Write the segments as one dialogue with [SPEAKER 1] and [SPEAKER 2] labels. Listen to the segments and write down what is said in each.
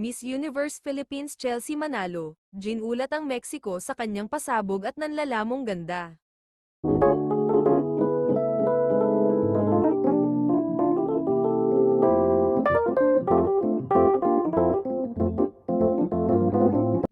[SPEAKER 1] Miss Universe Philippines Chelsea Manalo, ginulat ang Mexico sa kanyang pasabog at nanlalamong ganda.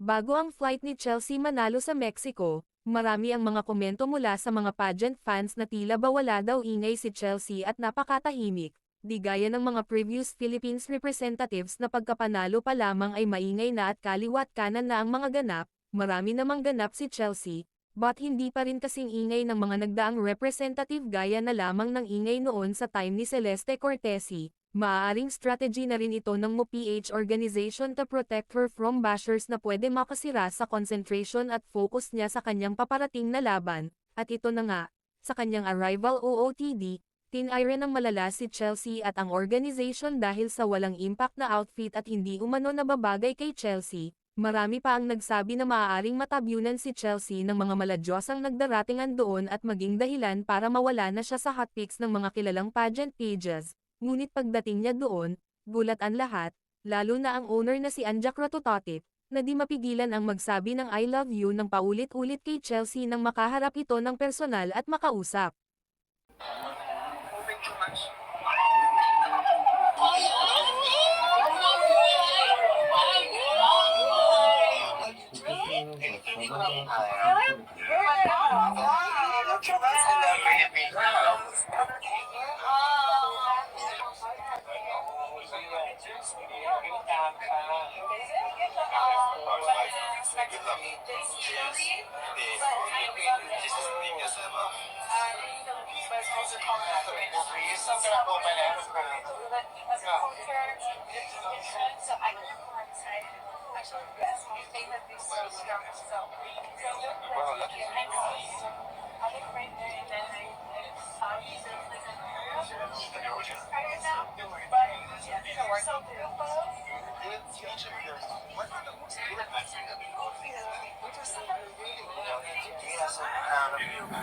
[SPEAKER 1] Bago ang flight ni Chelsea Manalo sa Mexico, marami ang mga komento mula sa mga pageant fans na tila ba wala daw ingay si Chelsea at napakatahimik. Di gaya ng mga previous Philippines representatives na pagkapanalo pa lamang ay maingay na at kaliwat kanan na ang mga ganap, marami namang ganap si Chelsea, but hindi pa rin kasing ingay ng mga nagdaang representative gaya na lamang ng ingay noon sa time ni Celeste Cortesi. Maaaring strategy na rin ito ng MoPH organization to protect her from bashers na pwede makasira sa concentration at focus niya sa kanyang paparating na laban, at ito na nga, sa kanyang arrival OOTD, tinire ng malala si Chelsea at ang organization dahil sa walang impact na outfit at hindi umano nababagay kay Chelsea. Marami pa ang nagsabi na maaaring matabyunan si Chelsea ng mga maladyosang nagdaratingan doon at maging dahilan para mawala na siya sa hot picks ng mga kilalang pageant pages. Ngunit pagdating niya doon, gulat ang lahat, lalo na ang owner na si Anjac Ratutotip, na di mapigilan ang magsabi ng I love you ng paulit-ulit kay Chelsea nang makaharap ito ng personal at makausap.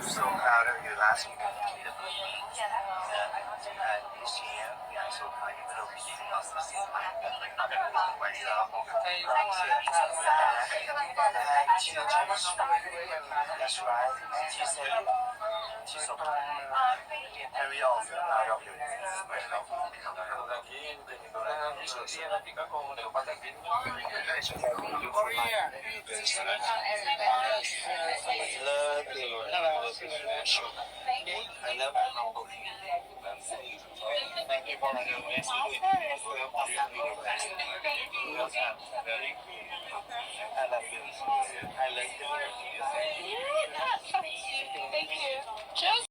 [SPEAKER 2] So proud of your last week. This year, we are so proud you will be That's right. She's so proud. Very often, out of your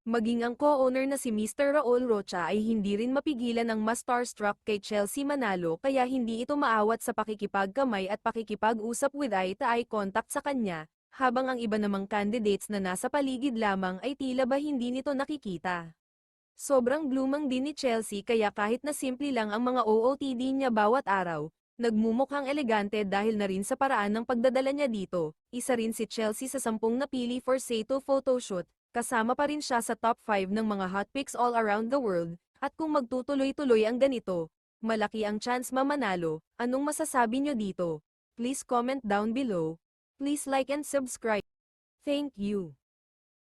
[SPEAKER 1] Maging ang co-owner na si Mr. Raul Rocha ay hindi rin mapigilan ang mas starstruck kay Chelsea Manalo kaya hindi ito maawat sa pakikipagkamay at pakikipag-usap with eye-to-eye contact sa kanya, habang ang iba namang candidates na nasa paligid lamang ay tila ba hindi nito nakikita. Sobrang glumang din ni Chelsea kaya kahit na simple lang ang mga OOTD niya bawat araw, nagmumukhang elegante dahil na rin sa paraan ng pagdadala niya dito. Isa rin si Chelsea sa 10 napili for Sato photoshoot. Kasama pa rin siya sa top 5 ng mga hot picks all around the world, at kung magtutuloy-tuloy ang ganito, malaki ang chance mamanalo. Anong masasabi nyo dito? Please comment down below. Please like and subscribe. Thank you.